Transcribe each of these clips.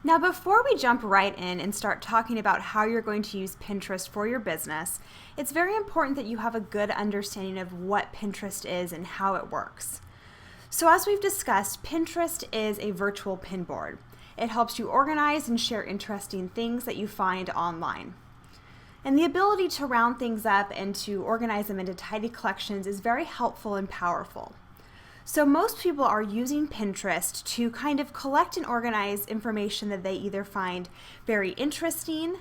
Now, before we jump right in and start talking about how you're going to use Pinterest for your business, it's very important that you have a good understanding of what Pinterest is and how it works. So as we've discussed, Pinterest is a virtual pin board. It helps you organize and share interesting things that you find online. And the ability to round things up and to organize them into tidy collections is very helpful and powerful. So most people are using Pinterest to kind of collect and organize information that they either find very interesting,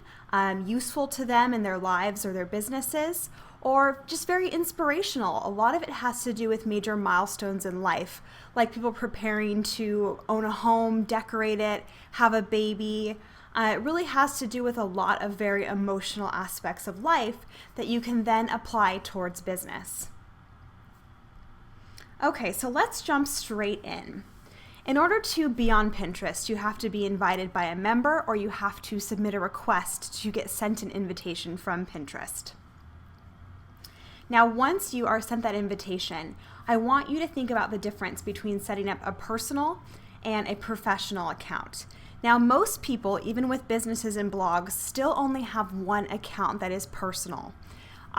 useful to them in their lives or their businesses, or just very inspirational. A lot of it has to do with major milestones in life, like people preparing to own a home, decorate it, have a baby. It really has to do with a lot of very emotional aspects of life that you can then apply towards business. Okay, so let's jump straight in. In order to be on Pinterest, you have to be invited by a member or you have to submit a request to get sent an invitation from Pinterest. Now, once you are sent that invitation, I want you to think about the difference between setting up a personal and a professional account. Now, most people, even with businesses and blogs, still only have one account that is personal.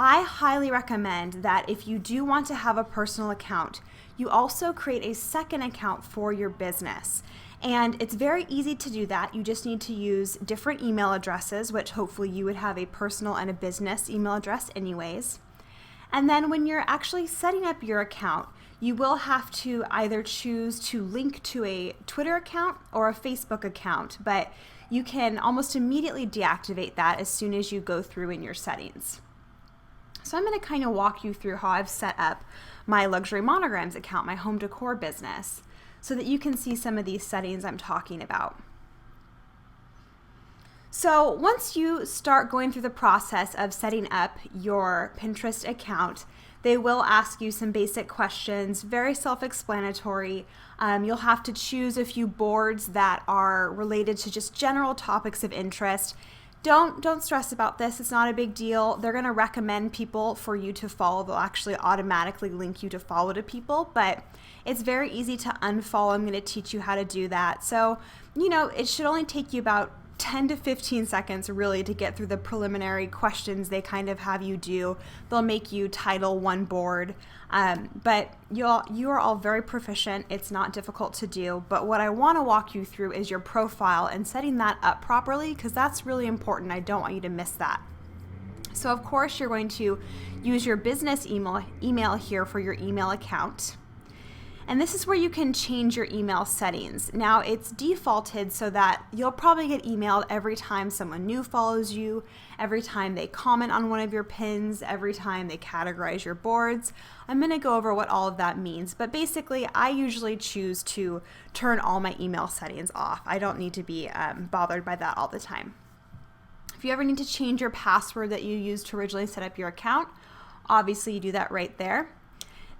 I highly recommend that if you do want to have a personal account, you also create a second account for your business. And it's very easy to do that. You just need to use different email addresses, which hopefully you would have a personal and a business email address anyways. And then when you're actually setting up your account, you will have to either choose to link to a Twitter account or a Facebook account, but you can almost immediately deactivate that as soon as you go through in your settings. So I'm going to kind of walk you through how I've set up my luxury monograms account, my home decor business, so that you can see some of these settings I'm talking about. So once you start going through the process of setting up your Pinterest account, they will ask you some basic questions, very self-explanatory. You'll have to choose a few boards that are related to just general topics of interest. Don't stress about this. It's not a big deal. They're going to recommend people for you to follow. They'll actually automatically link you to follow to people, but it's very easy to unfollow. I'm going to teach you how to do that. So, it should only take you about 10 to 15 seconds really to get through the preliminary questions they kind of have you do. They'll make you title one board, but you are all very proficient. It's not difficult to do, but what I want to walk you through is your profile and setting that up properly, because that's really important. I don't want you to miss that. So of course you're going to use your business email here for your email account. And this is where you can change your email settings. Now it's defaulted so that you'll probably get emailed every time someone new follows you, every time they comment on one of your pins, every time they categorize your boards. I'm going to go over what all of that means, but basically I usually choose to turn all my email settings off. I don't need to be bothered by that all the time. If you ever need to change your password that you used to originally set up your account, obviously you do that right there.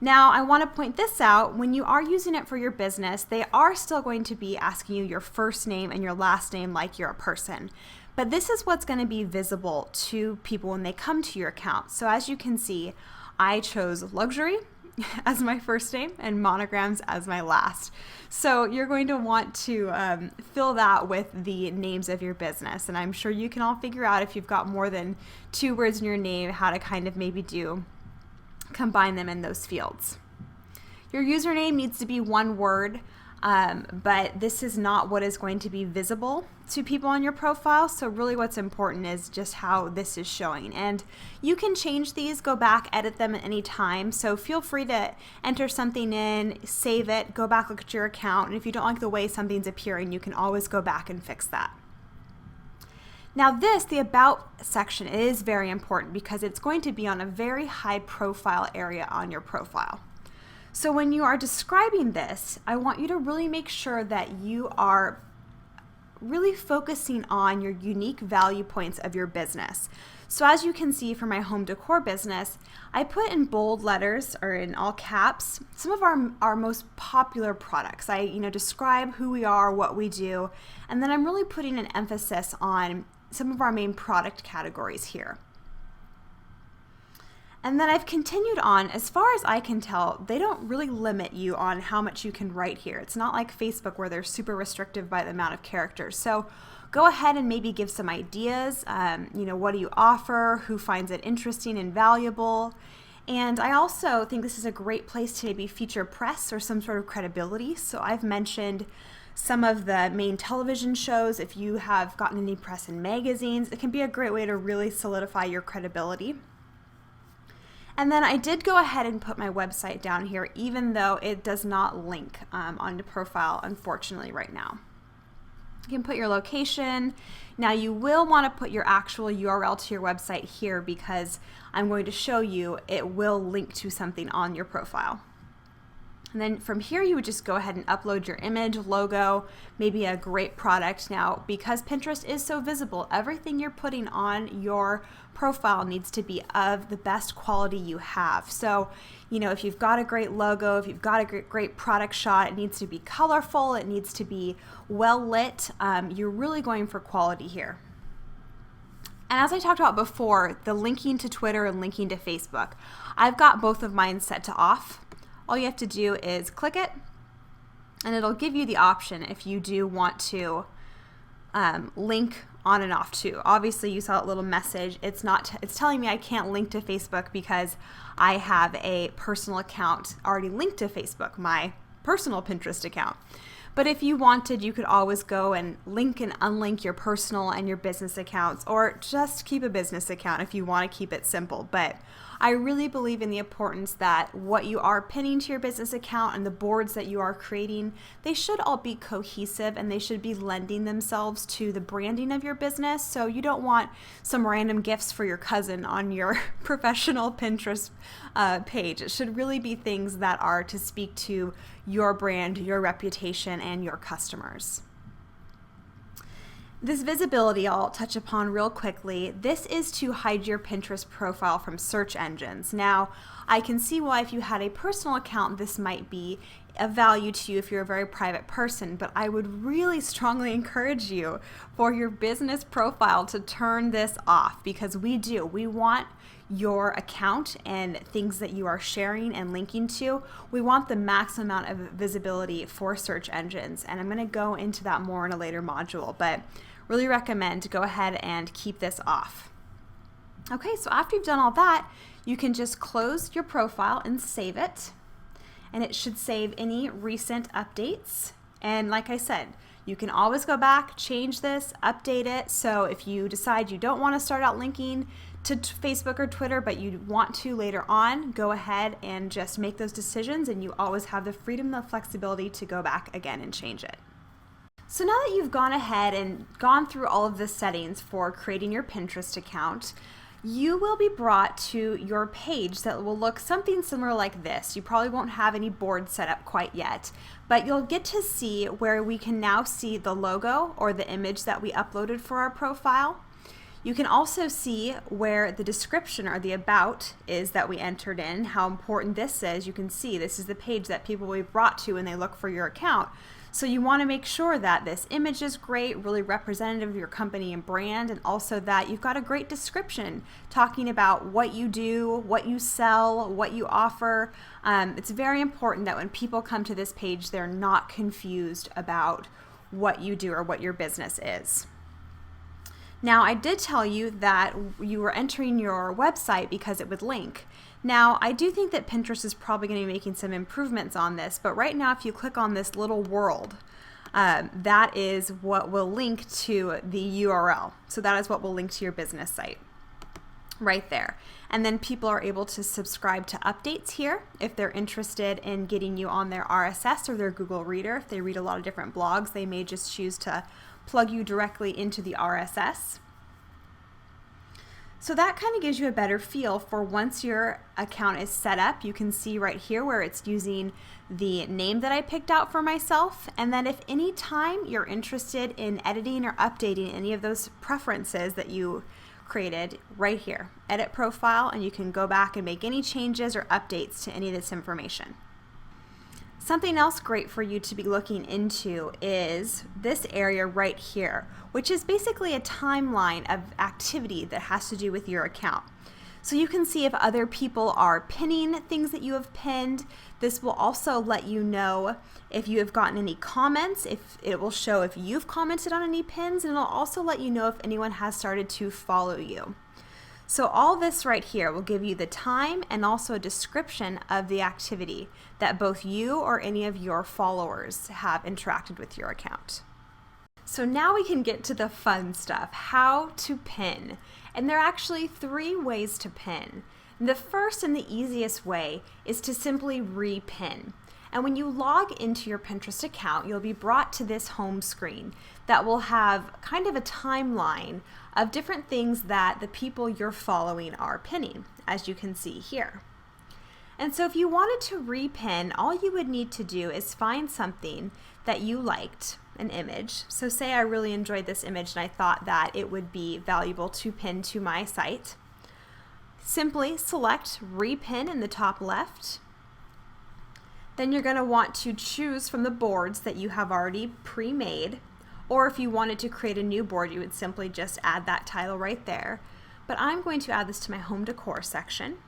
Now, I want to point this out. When you are using it for your business, they are still going to be asking you your first name and your last name like you're a person. But this is what's going to be visible to people when they come to your account. So as you can see, I chose luxury as my first name and monograms as my last. So you're going to want to fill that with the names of your business. And I'm sure you can all figure out, if you've got more than 2 words in your name, how to kind of maybe combine them in those fields. Your username needs to be 1 word, but this is not what is going to be visible to people on your profile. So really what's important is just how this is showing. And you can change these, go back, edit them at any time. So feel free to enter something in, save it, go back, look at your account. And if you don't like the way something's appearing, you can always go back and fix that. Now the About section is very important because it's going to be on a very high profile area on your profile. So when you are describing this, I want you to really make sure that you are really focusing on your unique value points of your business. So as you can see for my home decor business, I put in bold letters or in all caps some of our most popular products. I describe who we are, what we do, and then I'm really putting an emphasis on some of our main product categories here. And then I've continued on. As far as I can tell, they don't really limit you on how much you can write here. It's not like Facebook where they're super restrictive by the amount of characters. So go ahead and maybe give some ideas. What do you offer? Who finds it interesting and valuable? And I also think this is a great place to maybe feature press or some sort of credibility. So I've mentioned some of the main television shows. If you have gotten any press in magazines, it can be a great way to really solidify your credibility. And then I did go ahead and put my website down here, even though it does not link on the profile, unfortunately, right now. You can put your location. Now you will want to put your actual URL to your website here because I'm going to show you it will link to something on your profile. And then from here, you would just go ahead and upload your image, logo, maybe a great product. Now, because Pinterest is so visible, everything you're putting on your profile needs to be of the best quality you have. So, if you've got a great logo, if you've got a great product shot, it needs to be colorful, it needs to be well lit. You're really going for quality here. And as I talked about before, the linking to Twitter and linking to Facebook, I've got both of mine set to off. All you have to do is click it, and it'll give you the option if you do want to link on and off too. Obviously, you saw that little message. It's telling me I can't link to Facebook because I have a personal account already linked to Facebook, my personal Pinterest account. But if you wanted, you could always go and link and unlink your personal and your business accounts, or just keep a business account if you want to keep it simple. But I really believe in the importance that what you are pinning to your business account and the boards that you are creating, they should all be cohesive and they should be lending themselves to the branding of your business. So you don't want some random gifts for your cousin on your professional Pinterest page. It should really be things that are to speak to your brand, your reputation, and your customers. This visibility I'll touch upon real quickly. This is to hide your Pinterest profile from search engines. Now, I can see why if you had a personal account, this might be of value to you if you're a very private person, but I would really strongly encourage you for your business profile to turn this off, because we want your account and things that you are sharing and linking to. We want the maximum amount of visibility for search engines, and I'm going to go into that more in a later module, but really recommend to go ahead and keep this off. Okay, so after you've done all that, you can just close your profile and save it, and it should save any recent updates. And like I said, you can always go back, change this, update it. So if you decide you don't want to start out linking to Facebook or Twitter, but you want to later on, go ahead and just make those decisions, and you always have the freedom and the flexibility to go back again and change it. So now that you've gone ahead and gone through all of the settings for creating your Pinterest account, you will be brought to your page that will look something similar like this. You probably won't have any board set up quite yet, but you'll get to see where we can now see the logo or the image that we uploaded for our profile. You can also see where the description or the about is that we entered in, how important this is. You can see this is the page that people will be brought to when they look for your account. So you want to make sure that this image is great, really representative of your company and brand, and also that you've got a great description talking about what you do, what you sell, what you offer. It's very important that when people come to this page, they're not confused about what you do or what your business is. Now, I did tell you that you were entering your website because it would link. Now, I do think that Pinterest is probably going to be making some improvements on this, but right now if you click on this little world, that is what will link to the URL. So that is what will link to your business site right there. And then people are able to subscribe to updates here if they're interested in getting you on their RSS or their Google Reader. If they read a lot of different blogs, they may just choose to plug you directly into the RSS. So that kind of gives you a better feel for once your account is set up. You can see right here where it's using the name that I picked out for myself. And then if any time you're interested in editing or updating any of those preferences that you created, right here, edit profile, and you can go back and make any changes or updates to any of this information. Something else great for you to be looking into is this area right here, which is basically a timeline of activity that has to do with your account. So you can see if other people are pinning things that you have pinned. This will also let you know if you have gotten any comments, if it will show if you've commented on any pins, and it'll also let you know if anyone has started to follow you. So all this right here will give you the time and also a description of the activity that both you or any of your followers have interacted with your account. So now we can get to the fun stuff, how to pin. And there are actually 3 ways to pin. The first and the easiest way is to simply re-pin. And when you log into your Pinterest account, you'll be brought to this home screen that will have kind of a timeline of different things that the people you're following are pinning, as you can see here. And so if you wanted to re-pin, all you would need to do is find something that you liked, an image. So say I really enjoyed this image and I thought that it would be valuable to pin to my site. Simply select re-pin in the top left. Then you're going to want to choose from the boards that you have already pre-made, or if you wanted to create a new board, you would simply just add that title right there. But I'm going to add this to my home decor section.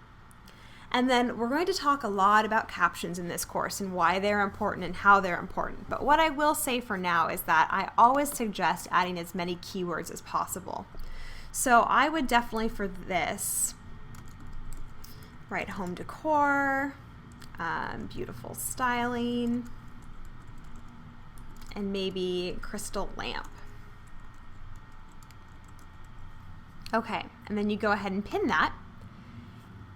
And then we're going to talk a lot about captions in this course and why they're important and how they're important. But what I will say for now is that I always suggest adding as many keywords as possible. So I would definitely for this write home decor, beautiful styling, and maybe crystal lamp. Okay, and then you go ahead and pin that.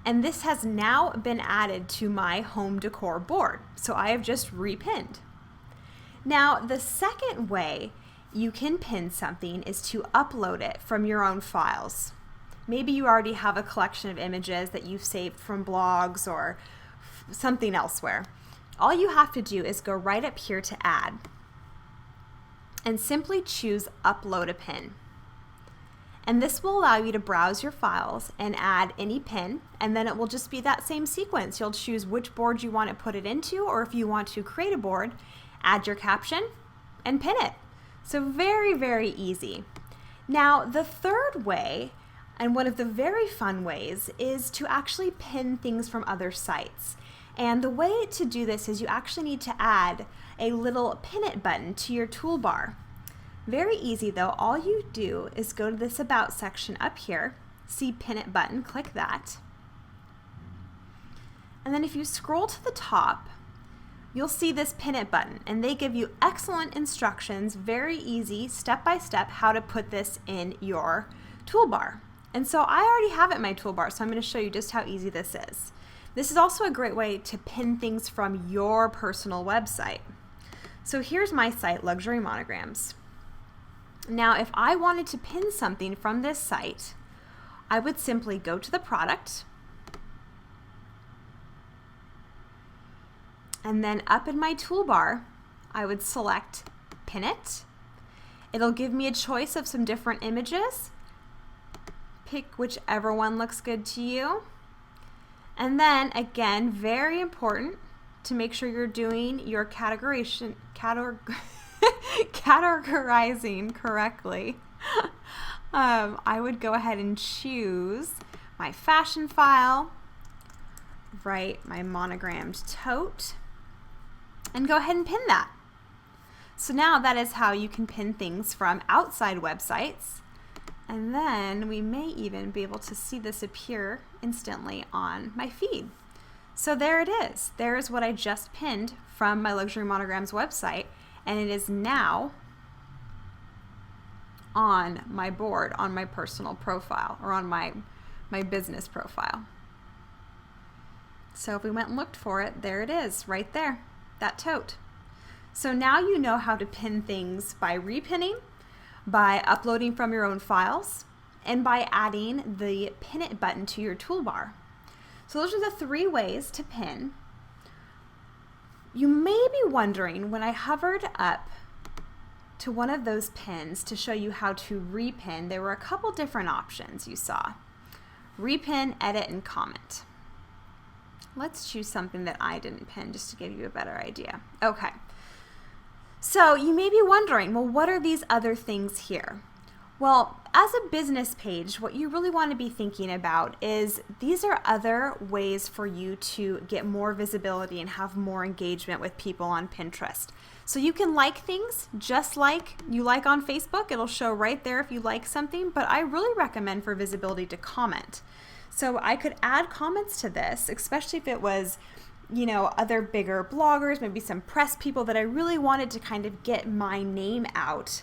And this has now been added to my home decor board. So I have just re-pinned. Now, the second way you can pin something is to upload it from your own files. Maybe you already have a collection of images that you've saved from blogs or something elsewhere. All you have to do is go right up here to add and simply choose upload a pin. And this will allow you to browse your files and add any pin, and then it will just be that same sequence. You'll choose which board you want to put it into, or if you want to create a board, add your caption and pin it. So very, very easy. Now, the third way, and one of the very fun ways, is to actually pin things from other sites. And the way to do this is you actually need to add a little pin it button to your toolbar. Very easy though. All you do is go to this About section up here, see Pin It button, click that. And then if you scroll to the top, you'll see this Pin It button, and they give you excellent instructions, very easy, step by step, how to put this in your toolbar. And so I already have it in my toolbar, so I'm going to show you just how easy this is. This is also a great way to pin things from your personal website. So here's my site, Luxury Monograms. Now, if I wanted to pin something from this site, I would simply go to the product, and then up in my toolbar, I would select Pin It. It'll give me a choice of some different images. Pick whichever one looks good to you. And then, again, very important to make sure you're doing your categorizing correctly. I would go ahead and choose my fashion file, write my monogrammed tote, and go ahead and pin that. So now that is how you can pin things from outside websites. And then we may even be able to see this appear instantly on my feed. So there it is. There is what I just pinned from my Luxury Monograms website, and it is now on my board, on my personal profile, or on my business profile. So if we went and looked for it, there it is, right there, that tote. So now you know how to pin things by repinning, by uploading from your own files, and by adding the Pin It button to your toolbar. So those are the 3 ways to pin. You may be wondering, when I hovered up to one of those pins to show you how to repin, there were a couple different options you saw. Repin, edit, and comment. Let's choose something that I didn't pin just to give you a better idea. Okay. So you may be wondering, well, what are these other things here? Well, as a business page, what you really want to be thinking about is these are other ways for you to get more visibility and have more engagement with people on Pinterest. So you can like things just like you like on Facebook. It'll show right there if you like something, but I really recommend for visibility to comment. So I could add comments to this, especially if it was, you know, other bigger bloggers, maybe some press people that I really wanted to kind of get my name out.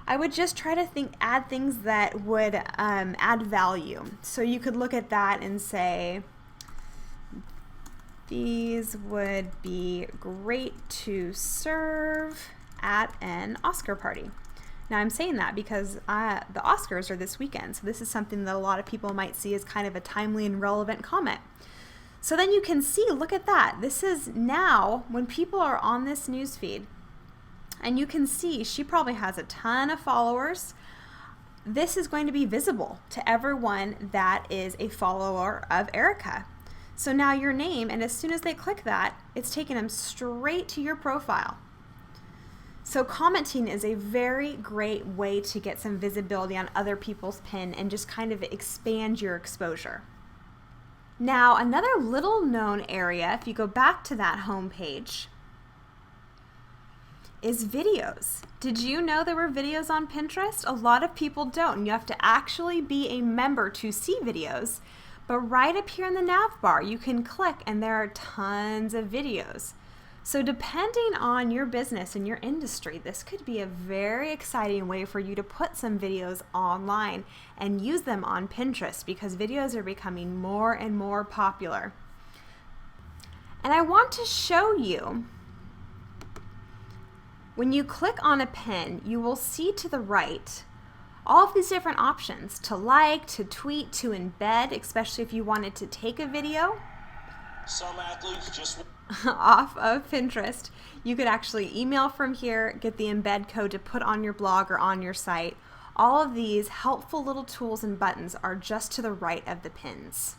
I would just try to add things that would add value. So you could look at that and say, these would be great to serve at an Oscar party. Now I'm saying that because the Oscars are this weekend, so this is something that a lot of people might see as kind of a timely and relevant comment. So then you can see, look at that. This is now when people are on this newsfeed, and you can see she probably has a ton of followers. This is going to be visible to everyone that is a follower of Erica. So now your name, and as soon as they click that, it's taking them straight to your profile. So commenting is a very great way to get some visibility on other people's pin and just kind of expand your exposure. Now, another little known area, if you go back to that home page, is videos. Did you know there were videos on Pinterest? A lot of people don't, and you have to actually be a member to see videos. But right up here in the nav bar, you can click and there are tons of videos. So depending on your business and your industry, this could be a very exciting way for you to put some videos online and use them on Pinterest because videos are becoming more and more popular. And I want to show you, when you click on a pin, you will see to the right all of these different options to like, to tweet, to embed, especially if you wanted to take a video. Some athletes just off of Pinterest. You could actually email from here, get the embed code to put on your blog or on your site. All of these helpful little tools and buttons are just to the right of the pins.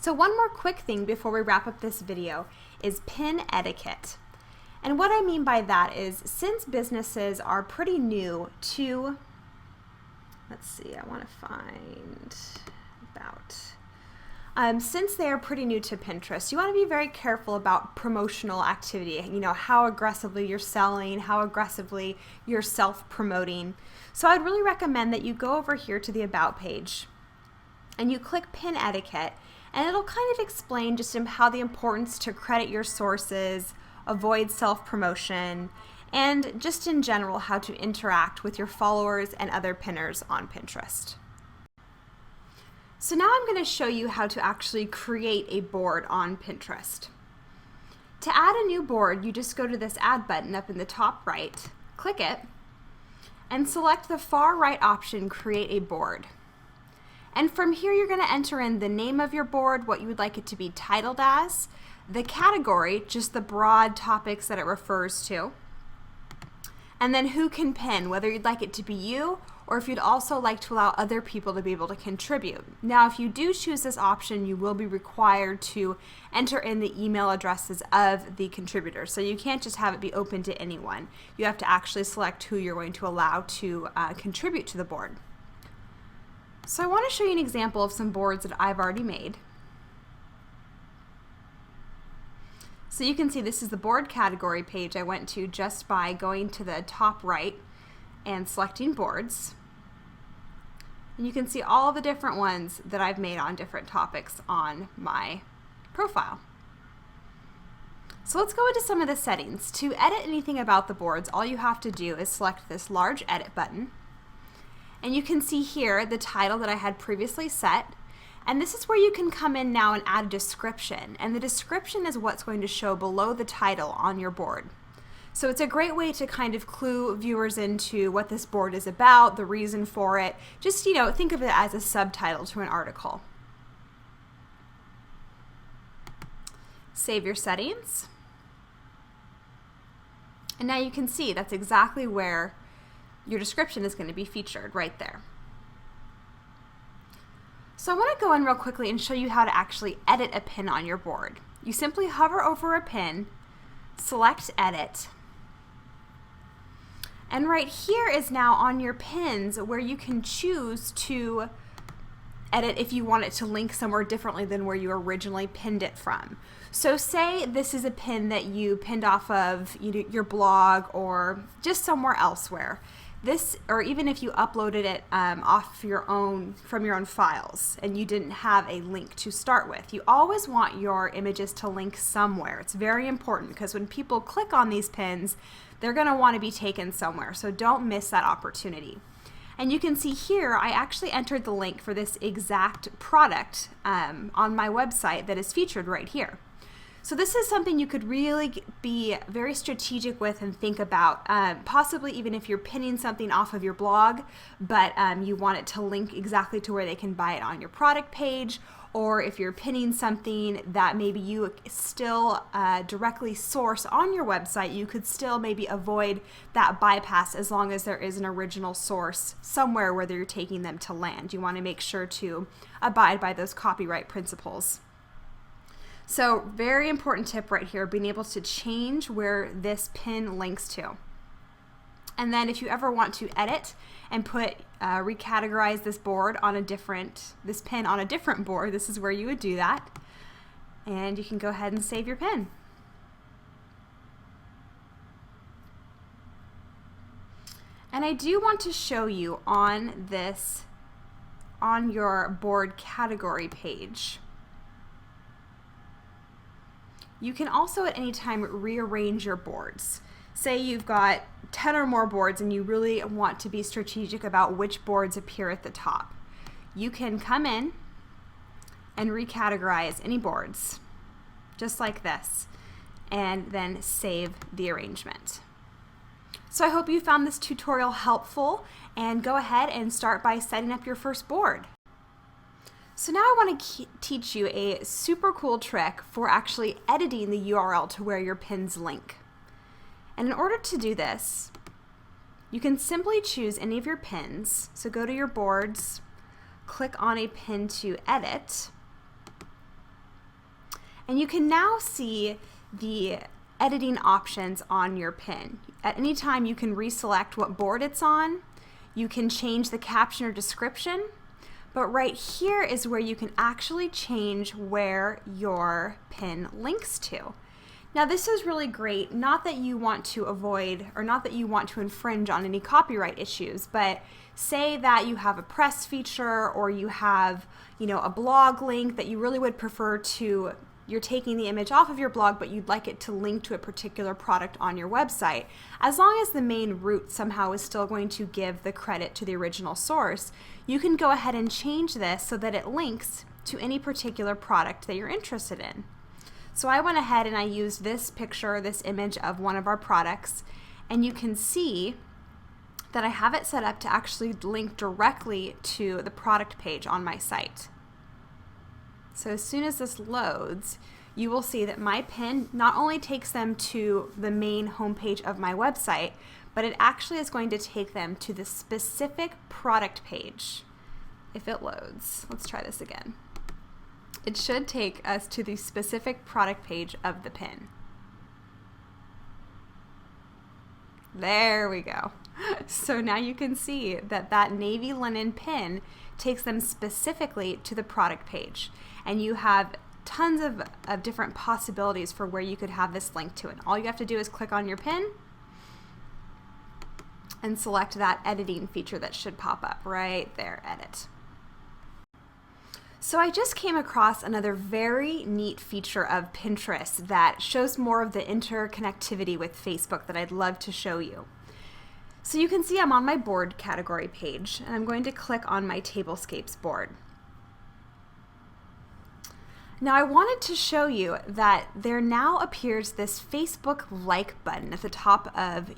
So one more quick thing before we wrap up this video is pin etiquette. And what I mean by that is, since businesses are pretty new to, let's see, I want to find about, since they are pretty new to Pinterest, you want to be very careful about promotional activity, you know, how aggressively you're selling, how aggressively you're self-promoting. So I'd really recommend that you go over here to the About page and you click Pin Etiquette, and it'll kind of explain just how the importance to credit your sources, avoid self-promotion, and just in general how to interact with your followers and other pinners on Pinterest. So now I'm going to show you how to actually create a board on Pinterest. To add a new board, you just go to this Add button up in the top right, click it, and select the far right option, Create a Board. And from here you're going to enter in the name of your board, what you would like it to be titled as, the category, just the broad topics that it refers to, and then who can pin, whether you'd like it to be you or if you'd also like to allow other people to be able to contribute. Now, if you do choose this option, you will be required to enter in the email addresses of the contributors. So you can't just have it be open to anyone. You have to actually select who you're going to allow to contribute to the board. So I want to show you an example of some boards that I've already made. So you can see this is the board category page I went to just by going to the top right and selecting boards. And you can see all the different ones that I've made on different topics on my profile. So let's go into some of the settings. To edit anything about the boards, all you have to do is select this large edit button. And you can see here the title that I had previously set. And this is where you can come in now and add a description. And the description is what's going to show below the title on your board. So it's a great way to kind of clue viewers into what this board is about, the reason for it. Just, you know, think of it as a subtitle to an article. Save your settings. And now you can see that's exactly where your description is going to be featured right there. So I want to go in real quickly and show you how to actually edit a pin on your board. You simply hover over a pin, select Edit, And right here is now on your pins where you can choose to edit if you want it to link somewhere differently than where you originally pinned it from. So say this is a pin that you pinned off of your blog or just somewhere elsewhere. This, or even if you uploaded it off from your own files and you didn't have a link to start with, you always want your images to link somewhere. It's very important because when people click on these pins, they're going to want to be taken somewhere. So don't miss that opportunity. And you can see here, I actually entered the link for this exact product on my website that is featured right here. So this is something you could really be very strategic with and think about, possibly even if you're pinning something off of your blog, but you want it to link exactly to where they can buy it on your product page, or if you're pinning something that maybe you still directly source on your website, you could still maybe avoid that bypass as long as there is an original source somewhere where you're taking them to land. You want to make sure to abide by those copyright principles. So very important tip right here, being able to change where this pin links to. And then if you ever want to edit and recategorize this pin on a different board, this is where you would do that. And you can go ahead and save your pin. And I do want to show you on your board category page. You can also at any time rearrange your boards. Say you've got 10 or more boards and you really want to be strategic about which boards appear at the top. You can come in and recategorize any boards, just like this, and then save the arrangement. So I hope you found this tutorial helpful, and go ahead and start by setting up your first board. So now I want to teach you a super cool trick for actually editing the URL to where your pins link. And in order to do this, you can simply choose any of your pins. So go to your boards, click on a pin to edit, and you can now see the editing options on your pin. At any time you can reselect what board it's on, you can change the caption or description, but right here is where you can actually change where your pin links to. Now this is really great, not that you want to avoid or not that you want to infringe on any copyright issues, but say that you have a press feature or you have, a blog link that you really would prefer you're taking the image off of your blog, but you'd like it to link to a particular product on your website. As long as the main route somehow is still going to give the credit to the original source, you can go ahead and change this so that it links to any particular product that you're interested in. So I went ahead and I used this image of one of our products, and you can see that I have it set up to actually link directly to the product page on my site. So as soon as this loads, you will see that my pin not only takes them to the main homepage of my website, but it actually is going to take them to the specific product page. If it loads, let's try this again. It should take us to the specific product page of the pin. There we go. So now you can see that navy linen pin takes them specifically to the product page. And you have tons of different possibilities for where you could have this link to it. All you have to do is click on your pin and select that editing feature that should pop up right there, edit. So I just came across another very neat feature of Pinterest that shows more of the interconnectivity with Facebook that I'd love to show you. So you can see I'm on my board category page, and I'm going to click on my tablescapes board. Now I wanted to show you that there now appears this Facebook like button at the top of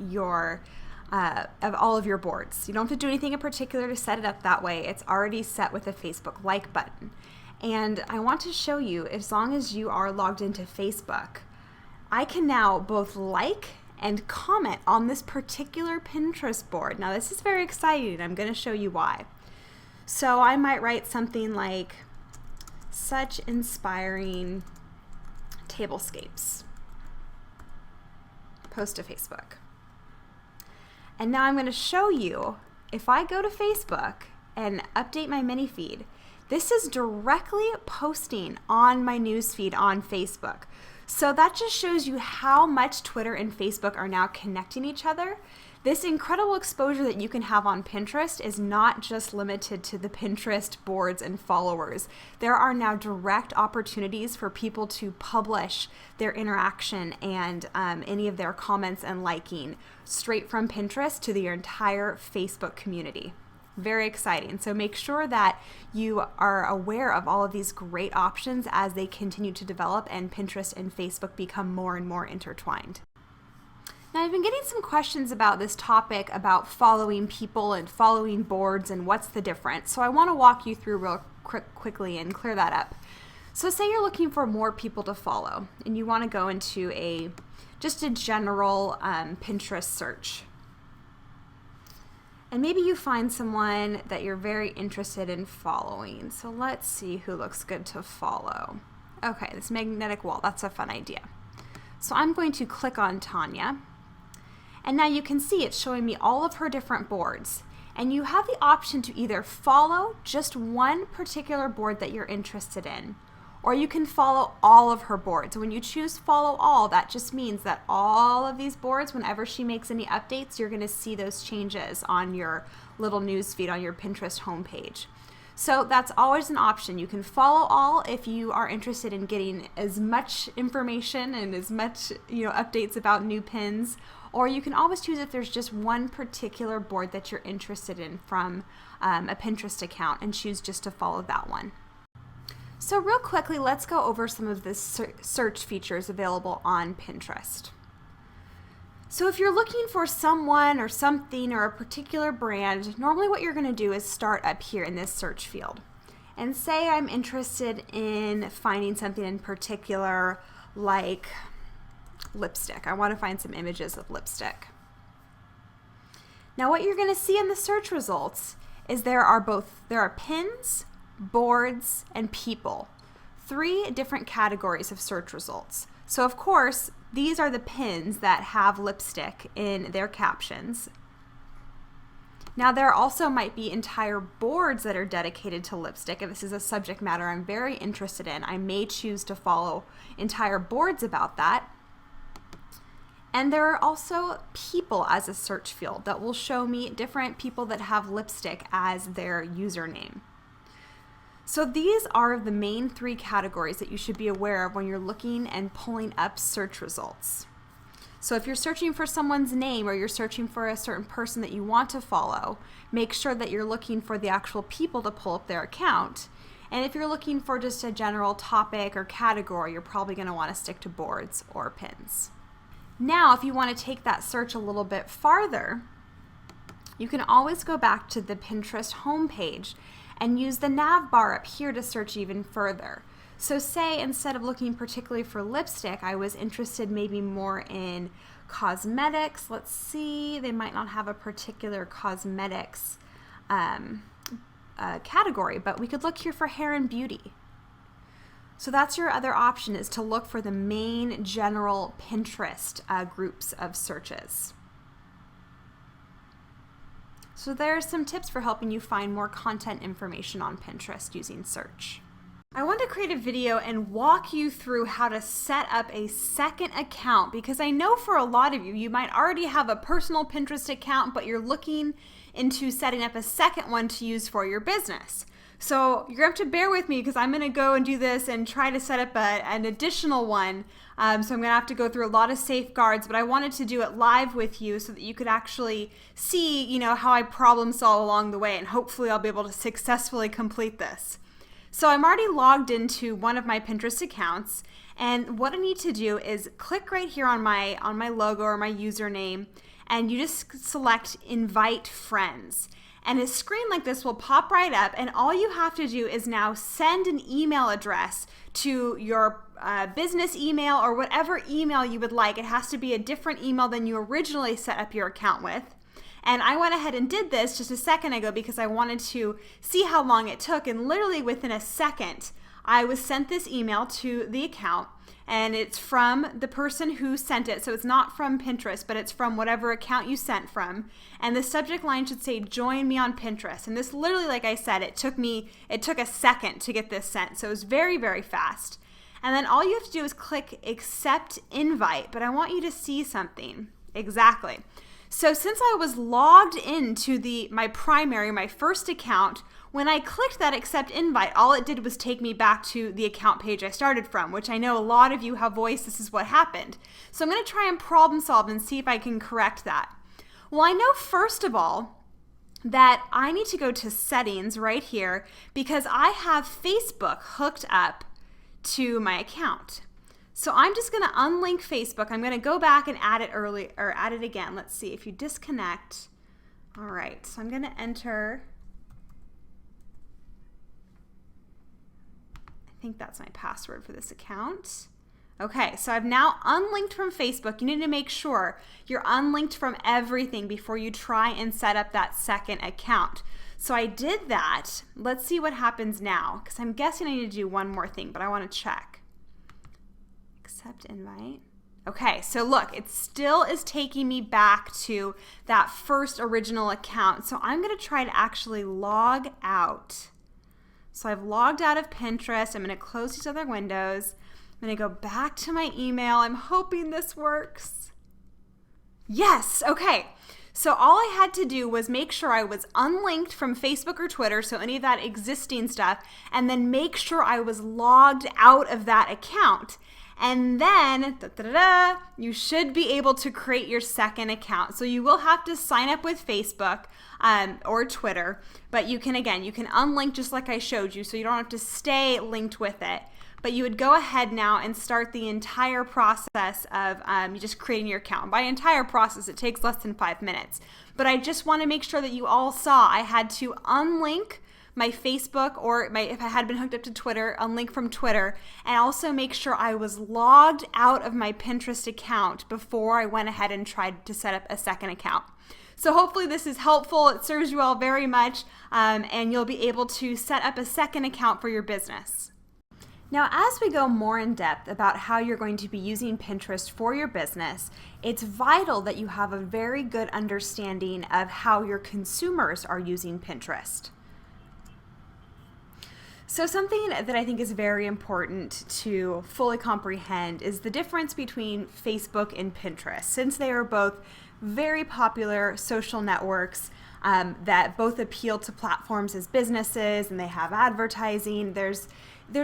all of your boards. You don't have to do anything in particular to set it up that way. It's already set with a Facebook like button. And I want to show you, as long as you are logged into Facebook, I can now both like and comment on this particular Pinterest board. Now this is very exciting, and I'm going to show you why. So I might write something like, "Such inspiring tablescapes." Post to Facebook. And now I'm going to show you, if I go to Facebook and update my mini feed, this is directly posting on my news feed on Facebook. So that just shows you how much Twitter and Facebook are now connecting each other. This incredible exposure that you can have on Pinterest is not just limited to the Pinterest boards and followers. There are now direct opportunities for people to publish their interaction and any of their comments and liking straight from Pinterest to the entire Facebook community. Very exciting. So make sure that you are aware of all of these great options as they continue to develop and Pinterest and Facebook become more and more intertwined. Now, I've been getting some questions about this topic about following people and following boards and what's the difference. So I want to walk you through real quickly and clear that up. So say you're looking for more people to follow and you want to go into just a general Pinterest search. And maybe you find someone that you're very interested in following. So let's see who looks good to follow. Okay, this magnetic wall, that's a fun idea. So I'm going to click on Tanya. And now you can see it's showing me all of her different boards. And you have the option to either follow just one particular board that you're interested in, or you can follow all of her boards. When you choose follow all, that just means that all of these boards, whenever she makes any updates, you're going to see those changes on your little news feed on your Pinterest homepage. So that's always an option. You can follow all if you are interested in getting as much information and as much updates about new pins, or you can always choose if there's just one particular board that you're interested in from a Pinterest account and choose just to follow that one. So real quickly, let's go over some of the search features available on Pinterest. So if you're looking for someone or something or a particular brand, normally what you're going to do is start up here in this search field. And say I'm interested in finding something in particular like lipstick. I want to find some images of lipstick. Now what you're going to see in the search results is there are pins, boards, and people. 3 different categories of search results. So of course, these are the pins that have lipstick in their captions. Now there also might be entire boards that are dedicated to lipstick. If this is a subject matter I'm very interested in, I may choose to follow entire boards about that. And there are also people as a search field that will show me different people that have lipstick as their username. So these are the main 3 categories that you should be aware of when you're looking and pulling up search results. So if you're searching for someone's name or you're searching for a certain person that you want to follow, make sure that you're looking for the actual people to pull up their account. And if you're looking for just a general topic or category, you're probably going to want to stick to boards or pins. Now, if you want to take that search a little bit farther, you can always go back to the Pinterest homepage and use the nav bar up here to search even further. So say instead of looking particularly for lipstick, I was interested maybe more in cosmetics. Let's see, they might not have a particular cosmetics category, but we could look here for hair and beauty. So that's your other option, is to look for the main general Pinterest groups of searches. So there are some tips for helping you find more content information on Pinterest using search. I want to create a video and walk you through how to set up a second account, because I know for a lot of you, you might already have a personal Pinterest account, but you're looking into setting up a second one to use for your business. So you're going to have to bear with me because I'm going to go and do this and try to set up an additional one. So I'm going to have to go through a lot of safeguards, but I wanted to do it live with you so that you could actually see, how I problem solve along the way, and hopefully I'll be able to successfully complete this. So I'm already logged into one of my Pinterest accounts, and what I need to do is click right here on my logo or my username, and you just select invite friends. And a screen like this will pop right up, and all you have to do is now send an email address to your business email or whatever email you would like. It has to be a different email than you originally set up your account with. And I went ahead and did this just a second ago because I wanted to see how long it took, and literally within a second, I was sent this email to the account, and it's from the person who sent it. So it's not from Pinterest, but it's from whatever account you sent from. And the subject line should say, join me on Pinterest. And this literally, like I said, it took a second to get this sent. So it was very, very fast. And then all you have to do is click accept invite, but I want you to see something. Exactly. So since I was logged into my first account, when I clicked that accept invite, all it did was take me back to the account page I started from, which I know a lot of you have voiced this is what happened. So I'm going to try and problem solve and see if I can correct that. Well, I know first of all that I need to go to settings right here because I have Facebook hooked up to my account. So I'm just going to unlink Facebook. I'm going to go back and add it again. Let's see if you disconnect. All right, so I'm going to enter. I think that's my password for this account. Okay, so I've now unlinked from Facebook. You need to make sure you're unlinked from everything before you try and set up that second account. So I did that. Let's see what happens now, because I'm guessing I need to do one more thing, but I want to check. Accept invite. Okay, so look, it still is taking me back to that first original account. So I'm going to try to actually log out. So I've logged out of Pinterest. I'm going to close these other windows. I'm going to go back to my email. I'm hoping this works. Yes, okay. So all I had to do was make sure I was unlinked from Facebook or Twitter, so any of that existing stuff, and then make sure I was logged out of that account. And then, you should be able to create your second account. So you will have to sign up with Facebook or Twitter, but you can unlink just like I showed you, so you don't have to stay linked with it. But you would go ahead now and start the entire process of you just creating your account. By entire process, it takes less than 5 minutes. But I just want to make sure that you all saw I had to unlink my Facebook or if I had been hooked up to Twitter, unlink from Twitter, and also make sure I was logged out of my Pinterest account before I went ahead and tried to set up a second account. So hopefully this is helpful. It serves you all very much, and you'll be able to set up a second account for your business. Now, as we go more in depth about how you're going to be using Pinterest for your business, it's vital that you have a very good understanding of how your consumers are using Pinterest. So something that I think is very important to fully comprehend is the difference between Facebook and Pinterest. Since they are both very popular social networks that both appeal to platforms as businesses and they have advertising, there's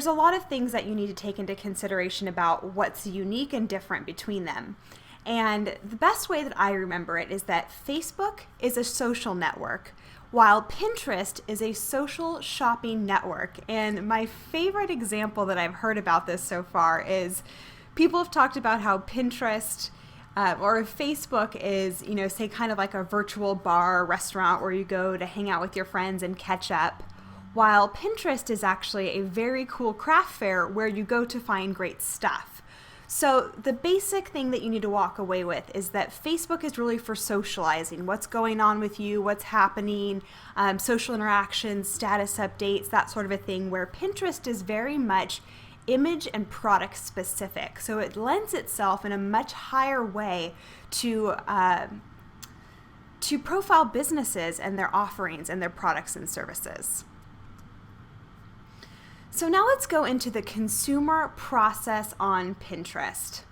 a lot of things that you need to take into consideration about what's unique and different between them. And the best way that I remember it is that Facebook is a social network, while Pinterest is a social shopping network. And my favorite example that I've heard about this so far is people have talked about how Pinterest or Facebook is, say kind of like a virtual bar or restaurant where you go to hang out with your friends and catch up, while Pinterest is actually a very cool craft fair where you go to find great stuff. So the basic thing that you need to walk away with is that Facebook is really for socializing, what's going on with you, what's happening, social interactions, status updates, that sort of a thing, where Pinterest is very much image and product specific. So it lends itself in a much higher way to profile businesses and their offerings and their products and services. So now let's go into the consumer process on Pinterest.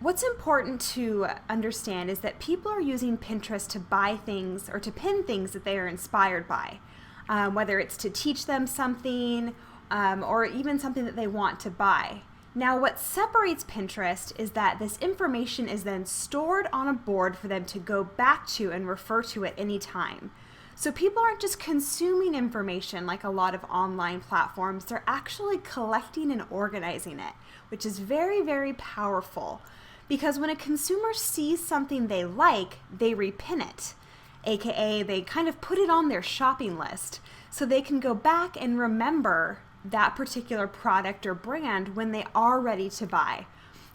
What's important to understand is that people are using Pinterest to buy things or to pin things that they are inspired by, whether it's to teach them something or even something that they want to buy. Now, what separates Pinterest is that this information is then stored on a board for them to go back to and refer to at any time. So people aren't just consuming information like a lot of online platforms, they're actually collecting and organizing it, which is very, very powerful. Because when a consumer sees something they like, they repin it, aka they kind of put it on their shopping list so they can go back and remember that particular product or brand when they are ready to buy.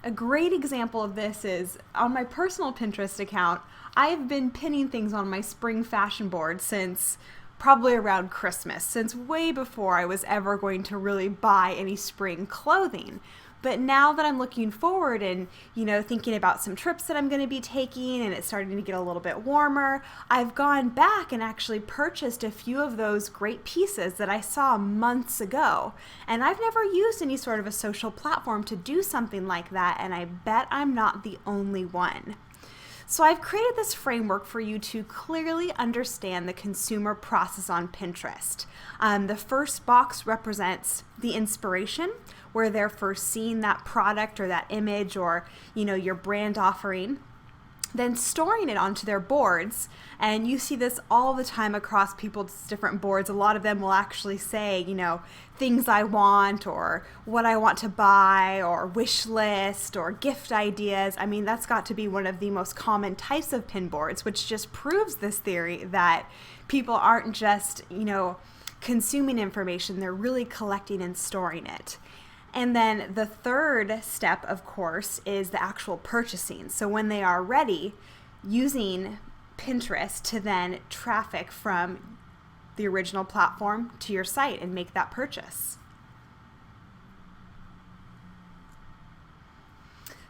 A great example of this is on my personal Pinterest account. I've been pinning things on my spring fashion board since probably around Christmas, since way before I was ever going to really buy any spring clothing. But now that I'm looking forward and, thinking about some trips that I'm going to be taking and it's starting to get a little bit warmer, I've gone back and actually purchased a few of those great pieces that I saw months ago. And I've never used any sort of a social platform to do something like that, and I bet I'm not the only one. So I've created this framework for you to clearly understand the consumer process on Pinterest. The first box represents the inspiration, where they're first seeing that product or that image or, your brand offering, then storing it onto their boards. And you see this all the time across people's different boards. A lot of them will actually say, things I want or what I want to buy or wish list or gift ideas. I mean, that's got to be one of the most common types of pin boards, which just proves this theory that people aren't just, consuming information, they're really collecting and storing it. And then the third step, of course, is the actual purchasing. So when they are ready, using Pinterest to then traffic from the original platform to your site and make that purchase.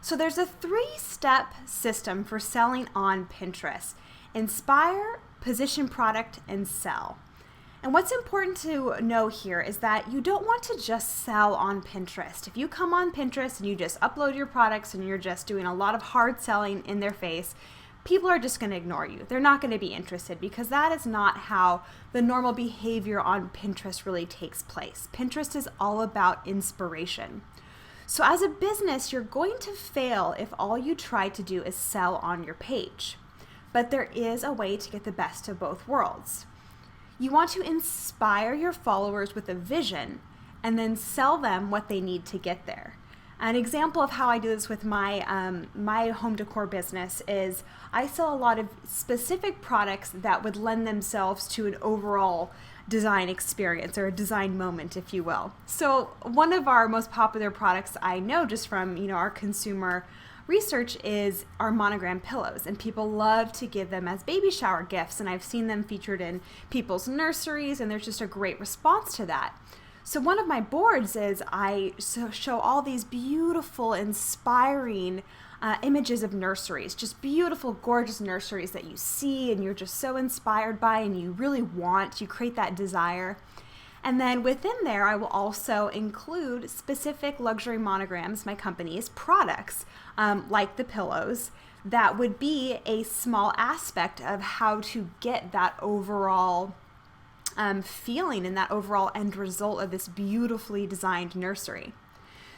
So there's a 3-step system for selling on Pinterest: inspire, position product, and sell. And what's important to know here is that you don't want to just sell on Pinterest. If you come on Pinterest and you just upload your products and you're just doing a lot of hard selling in their face, people are just going to ignore you. They're not going to be interested, because that is not how the normal behavior on Pinterest really takes place. Pinterest is all about inspiration. So as a business, you're going to fail if all you try to do is sell on your page. But there is a way to get the best of both worlds. You want to inspire your followers with a vision and then sell them what they need to get there. An example of how I do this with my my home decor business is I sell a lot of specific products that would lend themselves to an overall design experience or a design moment, if you will. So one of our most popular products I know just from our consumer research is our monogram pillows, and people love to give them as baby shower gifts, and I've seen them featured in people's nurseries, and there's just a great response to that. So one of my boards is I show all these beautiful, inspiring images of nurseries, just beautiful, gorgeous nurseries that you see and you're just so inspired by and you really want, you create that desire. And then within there, I will also include specific luxury monograms, my company's products, like the pillows, that would be a small aspect of how to get that overall feeling and that overall end result of this beautifully designed nursery.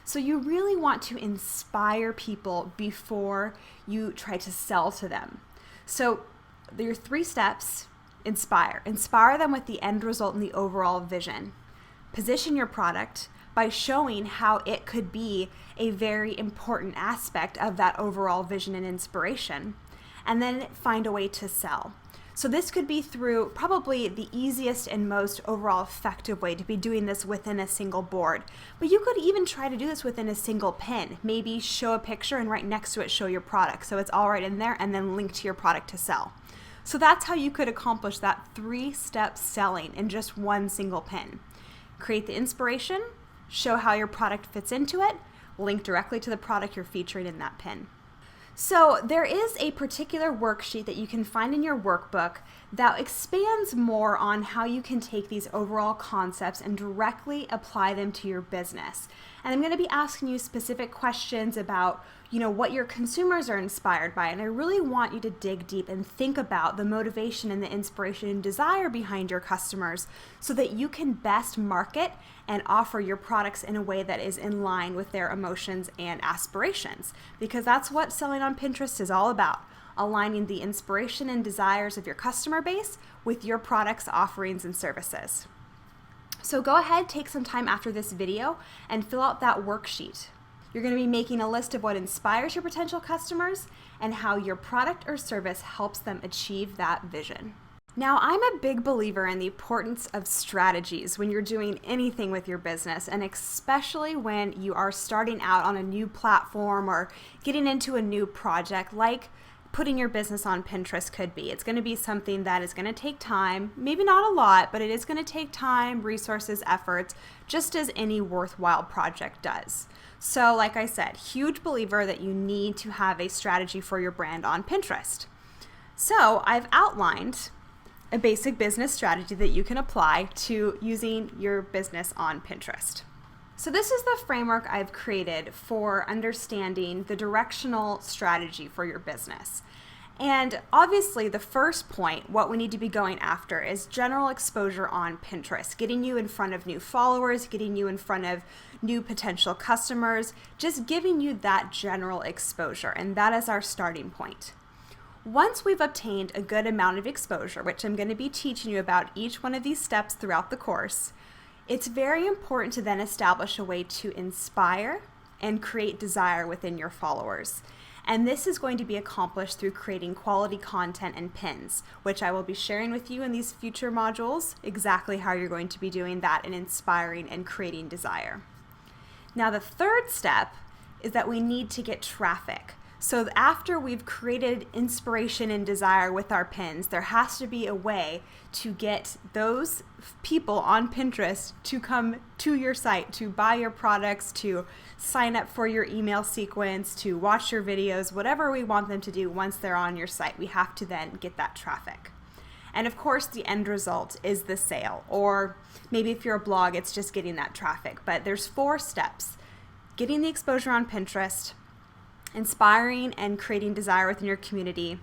So you really want to inspire people before you try to sell to them. So there are 3 steps. Inspire. Inspire them with the end result and the overall vision. Position your product by showing how it could be a very important aspect of that overall vision and inspiration. And then find a way to sell. So this could be through probably the easiest and most overall effective way to be doing this within a single board. But you could even try to do this within a single pin. Maybe show a picture and right next to it show your product. So it's all right in there, and then link to your product to sell. So that's how you could accomplish that 3-step selling in just one single pin. Create the inspiration, show how your product fits into it, link directly to the product you're featuring in that pin. So there is a particular worksheet that you can find in your workbook that expands more on how you can take these overall concepts and directly apply them to your business. And I'm going to be asking you specific questions about, what your consumers are inspired by. And I really want you to dig deep and think about the motivation and the inspiration and desire behind your customers so that you can best market and offer your products in a way that is in line with their emotions and aspirations. Because that's what selling on Pinterest is all about. Aligning the inspiration and desires of your customer base with your products, offerings, and services. So go ahead, take some time after this video and fill out that worksheet. You're going to be making a list of what inspires your potential customers and how your product or service helps them achieve that vision. Now, I'm a big believer in the importance of strategies when you're doing anything with your business, and especially when you are starting out on a new platform or getting into a new project like putting your business on Pinterest could be. It's going to be something that is going to take time, maybe not a lot, but it is going to take time, resources, efforts, just as any worthwhile project does. So like I said, huge believer that you need to have a strategy for your brand on Pinterest. So I've outlined a basic business strategy that you can apply to using your business on Pinterest. So this is the framework I've created for understanding the directional strategy for your business. And obviously the first point, what we need to be going after is general exposure on Pinterest, getting you in front of new followers, getting you in front of new potential customers, just giving you that general exposure. And that is our starting point. Once we've obtained a good amount of exposure, which I'm going to be teaching you about each one of these steps throughout the course, it's very important to then establish a way to inspire and create desire within your followers. And this is going to be accomplished through creating quality content and pins, which I will be sharing with you in these future modules, exactly how you're going to be doing that and inspiring and creating desire. Now, the third step is that we need to get traffic. So after we've created inspiration and desire with our pins, there has to be a way to get those people on Pinterest to come to your site, to buy your products, to sign up for your email sequence, to watch your videos, whatever we want them to do once they're on your site. We have to then get that traffic. And of course, the end result is the sale, or maybe if you're a blog, it's just getting that traffic. But there's 4 steps: getting the exposure on Pinterest, inspiring and creating desire within your community,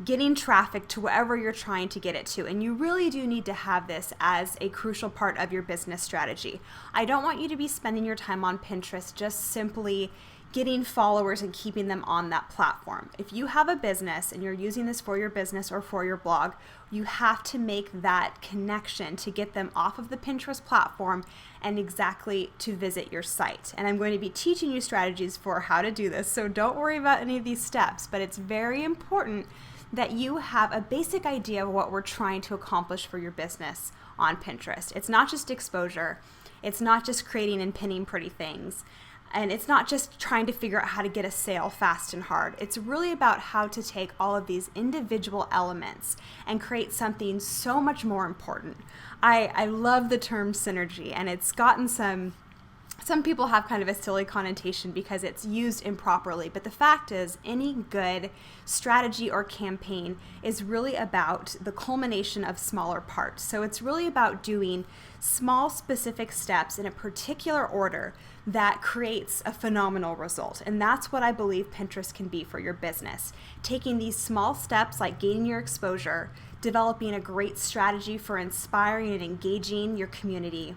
getting traffic to wherever you're trying to get it to. And you really do need to have this as a crucial part of your business strategy. I don't want you to be spending your time on Pinterest just simply getting followers and keeping them on that platform. If you have a business and you're using this for your business or for your blog, you have to make that connection to get them off of the Pinterest platform and exactly to visit your site. And I'm going to be teaching you strategies for how to do this, so don't worry about any of these steps, but it's very important that you have a basic idea of what we're trying to accomplish for your business on Pinterest. It's not just exposure. It's not just creating and pinning pretty things. And it's not just trying to figure out how to get a sale fast and hard. It's really about how to take all of these individual elements and create something so much more important. I love the term synergy, and it's gotten some people have kind of a silly connotation because it's used improperly, but the fact is any good strategy or campaign is really about the culmination of smaller parts. So it's really about doing small specific steps in a particular order that creates a phenomenal result. And that's what I believe Pinterest can be for your business. Taking these small steps like gaining your exposure, developing a great strategy for inspiring and engaging your community,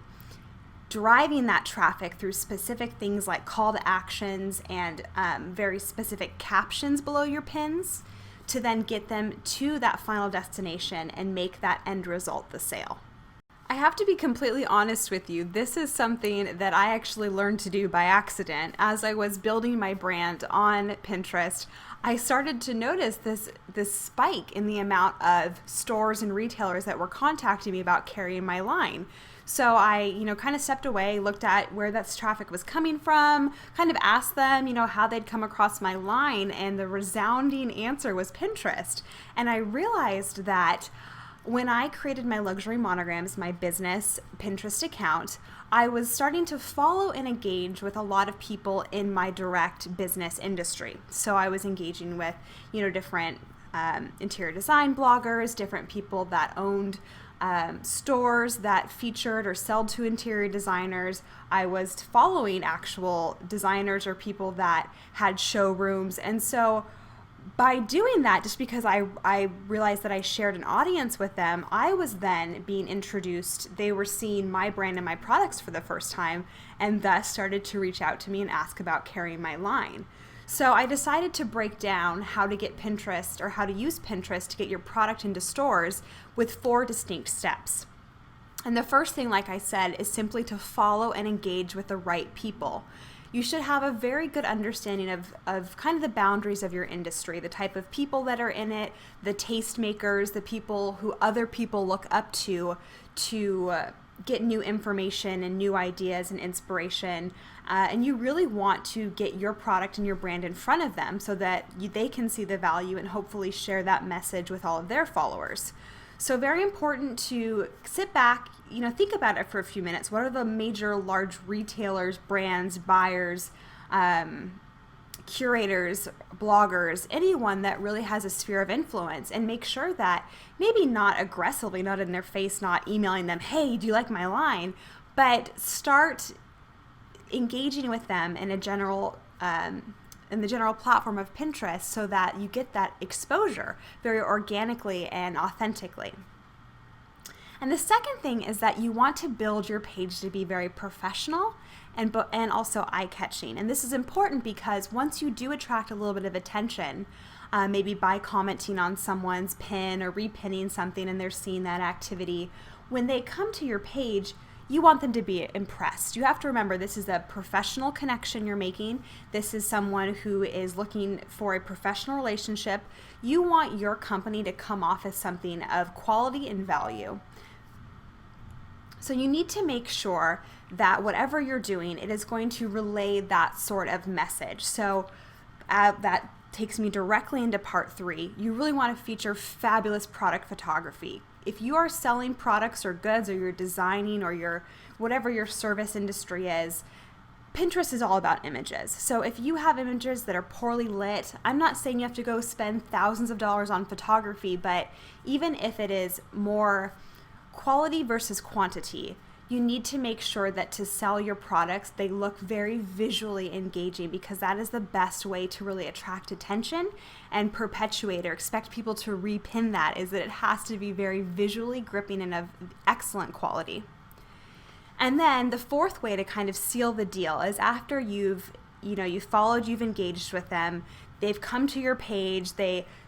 driving that traffic through specific things like call to actions and very specific captions below your pins to then get them to that final destination and make that end result the sale. I have to be completely honest with you. This is something that I actually learned to do by accident. As I was building my brand on Pinterest, I started to notice this spike in the amount of stores and retailers that were contacting me about carrying my line. So I, kind of stepped away, looked at where that traffic was coming from, kind of asked them, how they'd come across my line, and the resounding answer was Pinterest. And I realized that when I created my luxury monograms, my business Pinterest account, I was starting to follow and engage with a lot of people in my direct business industry. So I was engaging with, different interior design bloggers, different people that owned stores that featured or sold to interior designers. I was following actual designers or people that had showrooms. And so by doing that, just because I realized that I shared an audience with them, I was then being introduced. They were seeing my brand and my products for the first time, and thus started to reach out to me and ask about carrying my line. So I decided to break down how to get Pinterest or how to use Pinterest to get your product into stores with 4 distinct steps. And the first thing, like I said, is simply to follow and engage with the right people. You should have a very good understanding of kind of the boundaries of your industry, the type of people that are in it, the tastemakers, the people who other people look up to get new information and new ideas and inspiration. And you really want to get your product and your brand in front of them so that they can see the value and hopefully share that message with all of their followers. So very important to sit back, think about it for a few minutes. What are the major large retailers, brands, buyers, curators, bloggers, anyone that really has a sphere of influence, and make sure that maybe not aggressively, not in their face, not emailing them, hey, do you like my line? But start engaging with them in a general in the general platform of Pinterest so that you get that exposure very organically and authentically. And the second thing is that you want to build your page to be very professional and also eye-catching. And this is important because once you do attract a little bit of attention, maybe by commenting on someone's pin or repinning something and they're seeing that activity, when they come to your page, you want them to be impressed. You have to remember this is a professional connection you're making. This is someone who is looking for a professional relationship. You want your company to come off as something of quality and value. So you need to make sure that whatever you're doing, it is going to relay that sort of message. So that takes me directly into part 3. You really want to feature fabulous product photography. If you are selling products or goods, or you're designing, or whatever your service industry is, Pinterest is all about images. So if you have images that are poorly lit, I'm not saying you have to go spend thousands of dollars on photography, but even if it is more quality versus quantity, you need to make sure that to sell your products, they look very visually engaging, because that is the best way to really attract attention and perpetuate or expect people to repin that, is that it has to be very visually gripping and of excellent quality. And then the fourth way to kind of seal the deal is after you've followed, you've engaged with them, they've come to your page,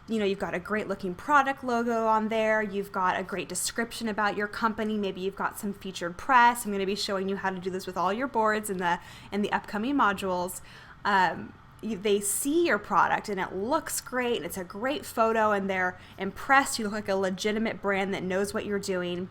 you've got a great looking product logo on there, you've got a great description about your company, maybe you've got some featured press. I'm going to be showing you how to do this with all your boards in the upcoming modules. They see your product and it looks great and it's a great photo and they're impressed. You look like a legitimate brand that knows what you're doing.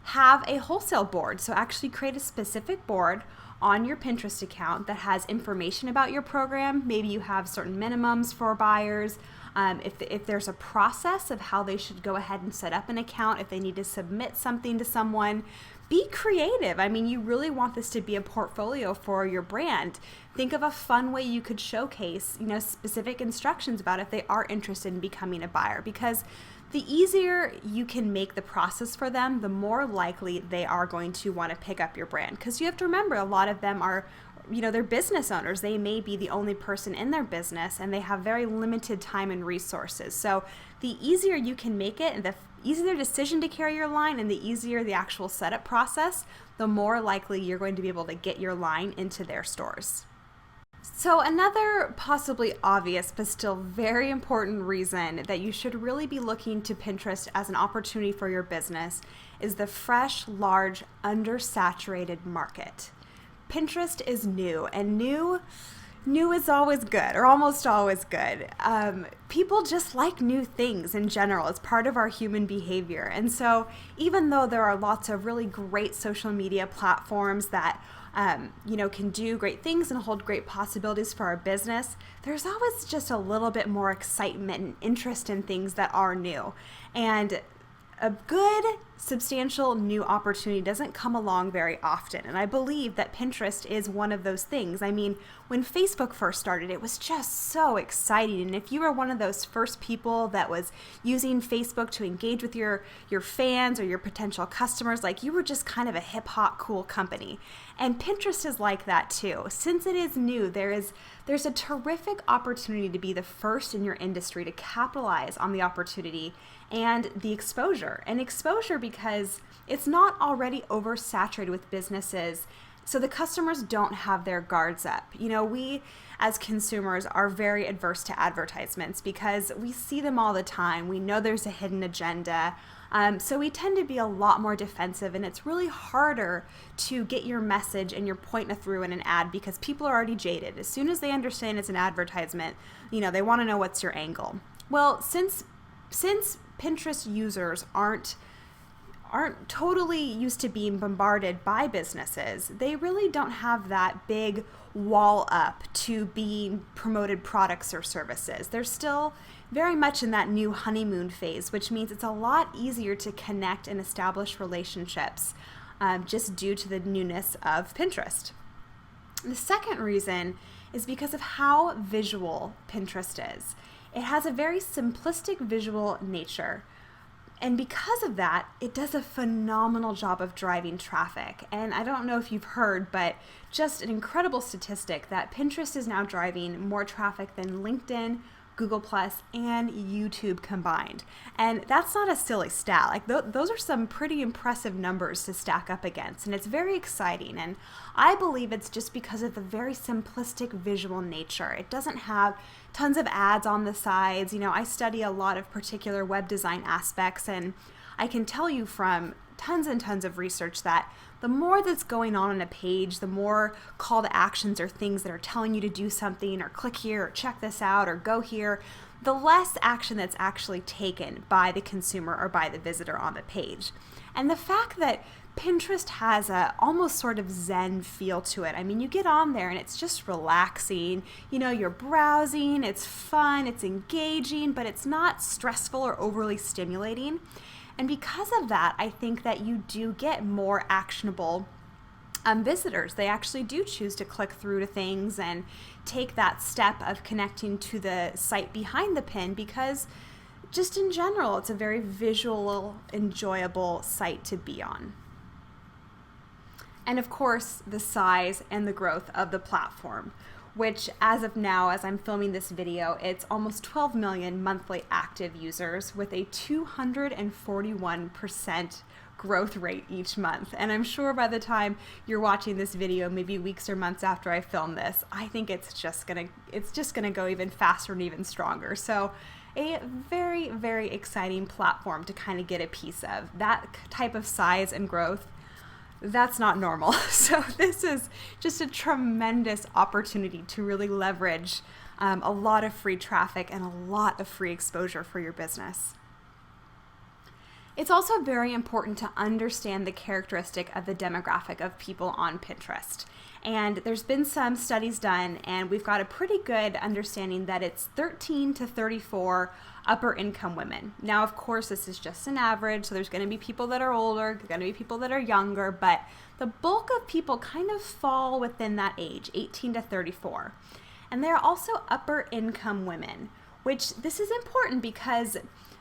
Have a wholesale board. So actually create a specific board on your Pinterest account that has information about your program. Maybe you have certain minimums for buyers. If there's a process of how they should go ahead and set up an account, if they need to submit something to someone, be creative. I mean, you really want this to be a portfolio for your brand. Think of a fun way you could showcase, specific instructions about if they are interested in becoming a buyer, because the easier you can make the process for them, the more likely they are going to want to pick up your brand. Because you have to remember, a lot of them are, they're business owners. They may be the only person in their business and they have very limited time and resources. So the easier you can make it, and the easier their decision to carry your line, and the easier the actual setup process, the more likely you're going to be able to get your line into their stores. So another possibly obvious but still very important reason that you should really be looking to Pinterest as an opportunity for your business is the fresh, large, undersaturated market. Pinterest is new, and new is always good, or almost always good. People just like new things in general. It's part of our human behavior. And so even though there are lots of really great social media platforms that can do great things and hold great possibilities for our business, there's always just a little bit more excitement and interest in things that are new. And a good, substantial new opportunity doesn't come along very often. And I believe that Pinterest is one of those things. I mean, when Facebook first started, it was just so exciting. And if you were one of those first people that was using Facebook to engage with your fans or your potential customers, like, you were just kind of a hip hop cool company. And Pinterest is like that too. Since it is new, there's a terrific opportunity to be the first in your industry to capitalize on the opportunity and the exposure. And exposure because it's not already oversaturated with businesses, so the customers don't have their guards up. We as consumers are very adverse to advertisements because we see them all the time. We know there's a hidden agenda. So we tend to be a lot more defensive, and it's really harder to get your message and your point through in an ad because people are already jaded. As soon as they understand it's an advertisement, they want to know what's your angle. Well, since Pinterest users aren't aren't totally used to being bombarded by businesses, they really don't have that big wall up to being promoted products or services. They're still very much in that new honeymoon phase, which means it's a lot easier to connect and establish relationships just due to the newness of Pinterest. The second reason is because of how visual Pinterest is. It has a very simplistic visual nature. And because of that, it does a phenomenal job of driving traffic. And I don't know if you've heard, but just an incredible statistic that Pinterest is now driving more traffic than LinkedIn, Google Plus, and YouTube combined. And that's not a silly stat. Like those are some pretty impressive numbers to stack up against. And it's very exciting. And I believe it's just because of the very simplistic visual nature. It doesn't have tons of ads on the sides. You know, I study a lot of particular web design aspects, and I can tell you from tons and tons of research that the more that's going on a page, the more call to actions or things that are telling you to do something or click here or check this out or go here, the less action that's actually taken by the consumer or by the visitor on the page. And the fact that Pinterest has a almost sort of Zen feel to it. I mean, you get on there and it's just relaxing. You know, you're browsing, it's fun, it's engaging, but it's not stressful or overly stimulating. And because of that, I think that you do get more actionable visitors. They actually do choose to click through to things and take that step of connecting to the site behind the pin because just in general, it's a very visual, enjoyable site to be on. And of course, the size and the growth of the platform, which as of now, as I'm filming this video, it's almost 12 million monthly active users with a 241% growth rate each month. And I'm sure by the time you're watching this video, maybe weeks or months after I film this, I think it's just gonna go even faster and even stronger. So a very, very exciting platform to kind of get a piece of. That type of size and growth, that's not normal. So this is just a tremendous opportunity to really leverage a lot of free traffic and a lot of free exposure for your business. It's also very important to understand the characteristic of the demographic of people on Pinterest. And there's been some studies done, and we've got a pretty good understanding that it's 13 to 34 upper income women. Now, of course, this is just an average, so there's going to be people that are older, going to be people that are younger, but the bulk of people kind of fall within that age, 18 to 34. And they're also upper income women, which this is important because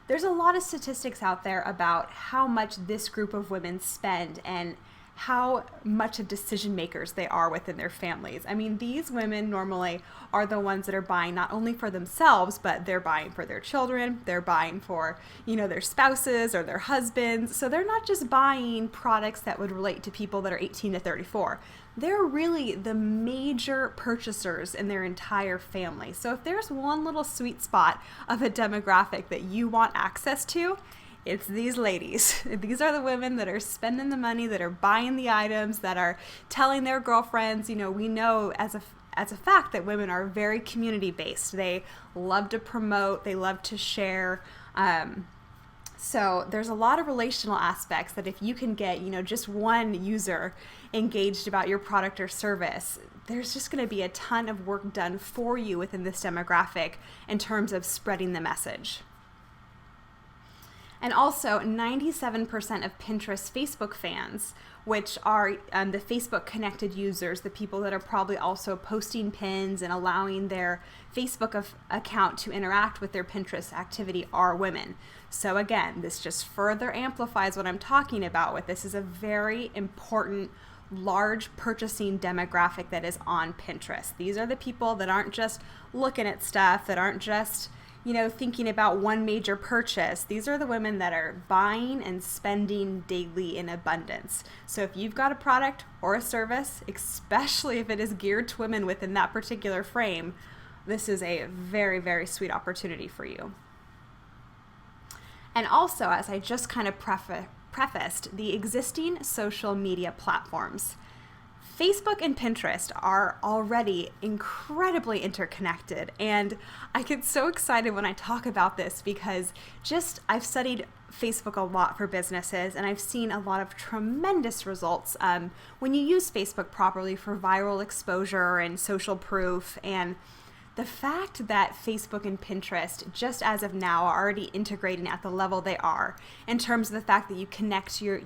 there's a lot of statistics out there about how much this group of women spend and how much of decision makers they are within their families. I mean, these women normally are the ones that are buying not only for themselves, but they're buying for their children, they're buying for, their spouses or their husbands. So they're not just buying products that would relate to people that are 18 to 34. They're really the major purchasers in their entire family. So if there's one little sweet spot of a demographic that you want access to, it's these ladies. These are the women that are spending the money, that are buying the items, that are telling their girlfriends. We know as a fact that women are very community based. They love to promote, they love to share. So there's a lot of relational aspects that if you can get, just one user engaged about your product or service, there's just going to be a ton of work done for you within this demographic in terms of spreading the message. And also 97% of Pinterest Facebook fans, which are the Facebook connected users, the people that are probably also posting pins and allowing their Facebook account to interact with their Pinterest activity, are women. So again, this just further amplifies what I'm talking about with this is a very important large purchasing demographic that is on Pinterest. These are the people that aren't just looking at stuff, that aren't just thinking about one major purchase. These are the women that are buying and spending daily in abundance. So if you've got a product or a service, especially if it is geared to women within that particular frame, this is a very, very sweet opportunity for you. And also, as I just kind of prefaced, the existing social media platforms. Facebook and Pinterest are already incredibly interconnected, and I get so excited when I talk about this because I've studied Facebook a lot for businesses, and I've seen a lot of tremendous results when you use Facebook properly for viral exposure and social proof. And the fact that Facebook and Pinterest, just as of now, are already integrating at the level they are, in terms of the fact that you can connect your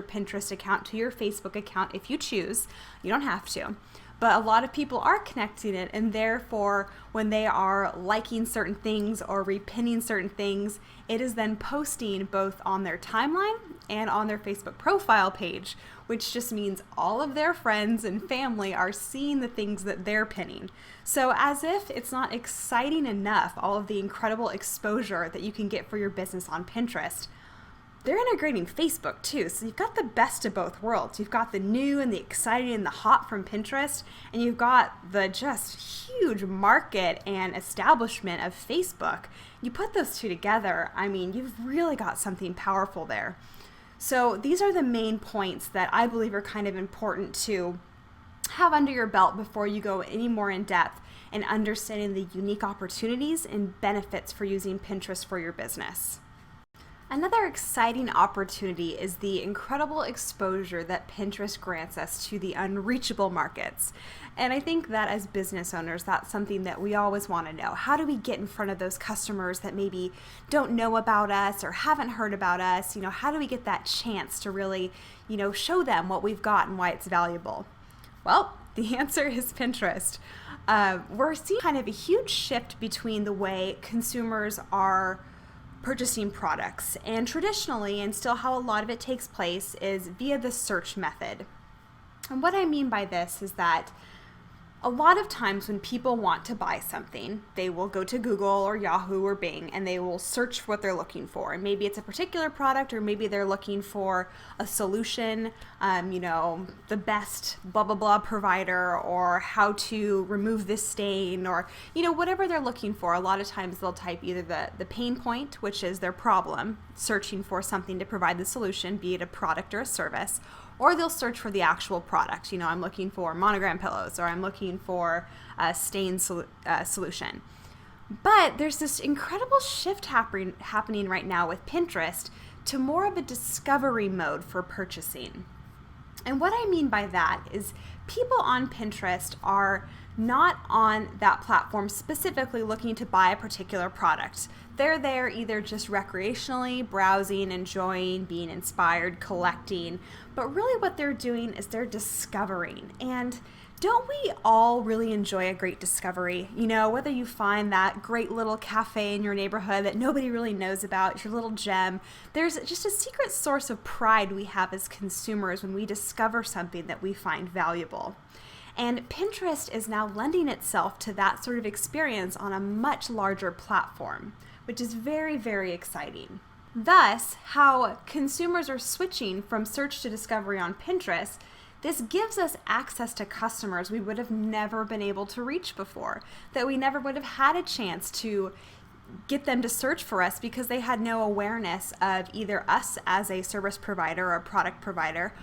Pinterest account to your Facebook account if you choose. You don't have to. But a lot of people are connecting it, and therefore, when they are liking certain things or repinning certain things, it is then posting both on their timeline and on their Facebook profile page, which just means all of their friends and family are seeing the things that they're pinning. So as if it's not exciting enough, all of the incredible exposure that you can get for your business on Pinterest, they're integrating Facebook too. So you've got the best of both worlds. You've got the new and the exciting and the hot from Pinterest, and you've got the just huge market and establishment of Facebook. You put those two together, I mean, you've really got something powerful there. So these are the main points that I believe are kind of important to have under your belt before you go any more in depth in understanding the unique opportunities and benefits for using Pinterest for your business. Another exciting opportunity is the incredible exposure that Pinterest grants us to the unreachable markets. And I think that as business owners, that's something that we always want to know. How do we get in front of those customers that maybe don't know about us or haven't heard about us? How do we get that chance to really, show them what we've got and why it's valuable? Well, the answer is Pinterest. We're seeing kind of a huge shift between the way consumers are purchasing products, and traditionally, and still how a lot of it takes place, is via the search method. And what I mean by this is that a lot of times when people want to buy something, they will go to Google or Yahoo or Bing and they will search for what they're looking for. And maybe it's a particular product, or maybe they're looking for a solution, the best blah, blah, blah provider, or how to remove this stain, or, whatever they're looking for. A lot of times they'll type either the pain point, which is their problem, searching for something to provide the solution, be it a product or a service, or they'll search for the actual product. I'm looking for Monogram pillows, or I'm looking for a stain solution. But there's this incredible shift happening right now with Pinterest to more of a discovery mode for purchasing. And what I mean by that is people on Pinterest are not on that platform specifically looking to buy a particular product. They're there either just recreationally, browsing, enjoying, being inspired, collecting, but really what they're doing is they're discovering. And don't we all really enjoy a great discovery? Whether you find that great little cafe in your neighborhood that nobody really knows about, your little gem, there's just a secret source of pride we have as consumers when we discover something that we find valuable. And Pinterest is now lending itself to that sort of experience on a much larger platform, which is very, very exciting. Thus, how consumers are switching from search to discovery on Pinterest, this gives us access to customers we would have never been able to reach before, that we never would have had a chance to get them to search for us because they had no awareness of either us as a service provider or a product provider,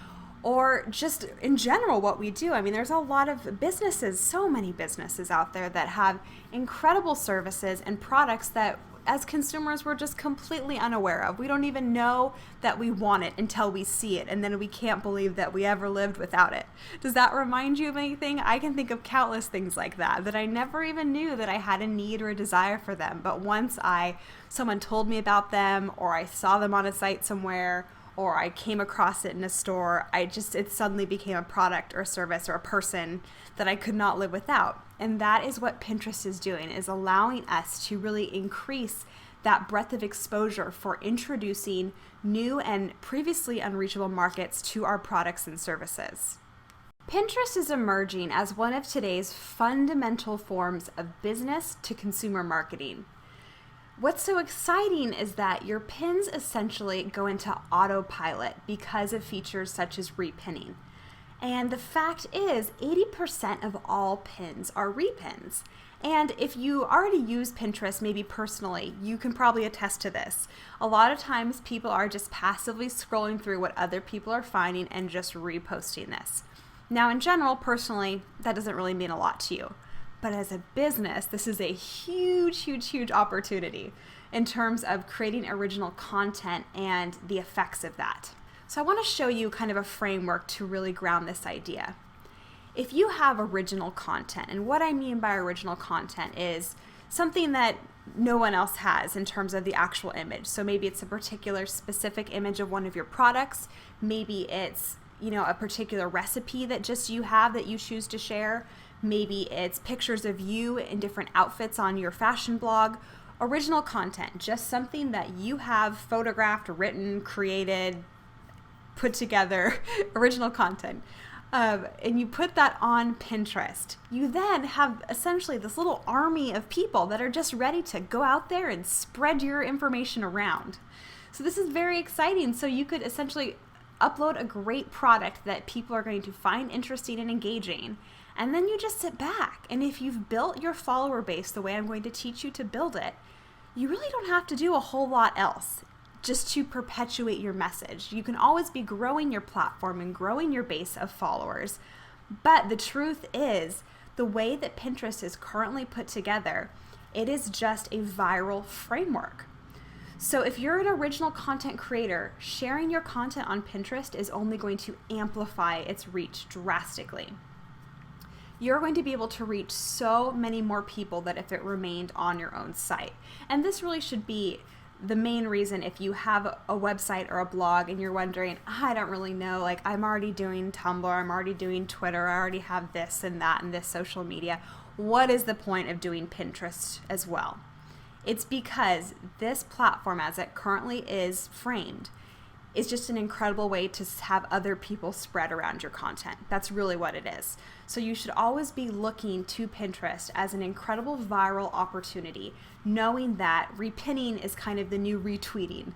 or just in general what we do. I mean, there's a lot of businesses, so many businesses out there that have incredible services and products that as consumers we're just completely unaware of. We don't even know that we want it until we see it, and then we can't believe that we ever lived without it. Does that remind you of anything? I can think of countless things like that I never even knew that I had a need or a desire for them. But once someone told me about them, or I saw them on a site somewhere, or I came across it in a store, it suddenly became a product or a service or a person that I could not live without. And that is what Pinterest is doing, is allowing us to really increase that breadth of exposure for introducing new and previously unreachable markets to our products and services. Pinterest is emerging as one of today's fundamental forms of business to consumer marketing. What's so exciting is that your pins essentially go into autopilot because of features such as repinning. And the fact is, 80% of all pins are repins. And if you already use Pinterest, maybe personally, you can probably attest to this. A lot of times people are just passively scrolling through what other people are finding and just reposting this. Now, in general, personally, that doesn't really mean a lot to you. But as a business, this is a huge, huge, huge opportunity in terms of creating original content and the effects of that. So I want to show you kind of a framework to really ground this idea. If you have original content, and what I mean by original content is something that no one else has in terms of the actual image. So maybe it's a particular specific image of one of your products. Maybe it's, a particular recipe that just you have that you choose to share. Maybe it's pictures of you in different outfits on your fashion blog. Original content, just something that you have photographed, written, created, put together, original content. And you put that on Pinterest. You then have essentially this little army of people that are just ready to go out there and spread your information around. So this is very exciting. So you could essentially upload a great product that people are going to find interesting and engaging. And then you just sit back. And if you've built your follower base the way I'm going to teach you to build it, you really don't have to do a whole lot else just to perpetuate your message. You can always be growing your platform and growing your base of followers. But the truth is, the way that Pinterest is currently put together, it is just a viral framework. So if you're an original content creator, sharing your content on Pinterest is only going to amplify its reach drastically. You're going to be able to reach so many more people than if it remained on your own site. And this really should be the main reason if you have a website or a blog and you're wondering, I don't really know, like I'm already doing Tumblr, I'm already doing Twitter, I already have this and that and this social media. What is the point of doing Pinterest as well? It's because this platform as it currently is framed is just an incredible way to have other people spread around your content. That's really what it is. So you should always be looking to Pinterest as an incredible viral opportunity, knowing that repinning is kind of the new retweeting.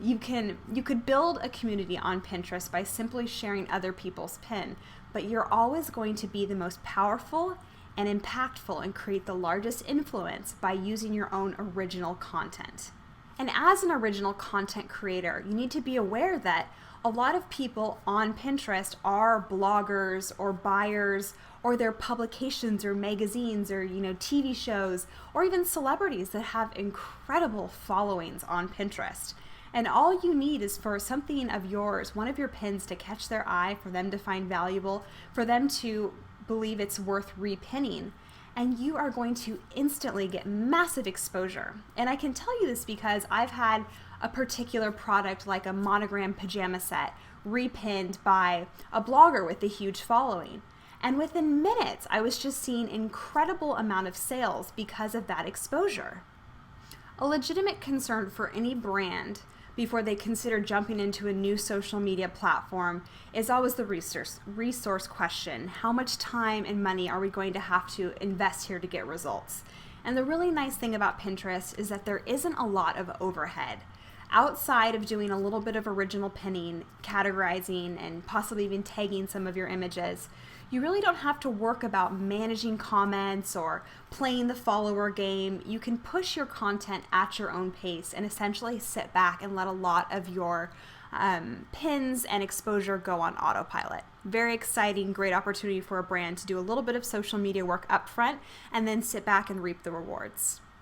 You could build a community on Pinterest by simply sharing other people's pin, but you're always going to be the most powerful and impactful and create the largest influence by using your own original content. And as an original content creator, you need to be aware that a lot of people on Pinterest are bloggers or buyers, or they're publications or magazines or TV shows, or even celebrities that have incredible followings on Pinterest. And all you need is for something of yours, one of your pins, to catch their eye, for them to find valuable, for them to believe it's worth repinning. And you are going to instantly get massive exposure. And I can tell you this because I've had a particular product like a monogram pajama set repinned by a blogger with a huge following. And within minutes, I was just seeing incredible amount of sales because of that exposure. A legitimate concern for any brand before they consider jumping into a new social media platform is always the resource question. How much time and money are we going to have to invest here to get results? And the really nice thing about Pinterest is that there isn't a lot of overhead. Outside of doing a little bit of original pinning, categorizing, and possibly even tagging some of your images, you really don't have to work about managing comments or playing the follower game. You can push your content at your own pace and essentially sit back and let a lot of your pins and exposure go on autopilot. Very exciting, great opportunity for a brand to do a little bit of social media work up front and then sit back and reap the rewards.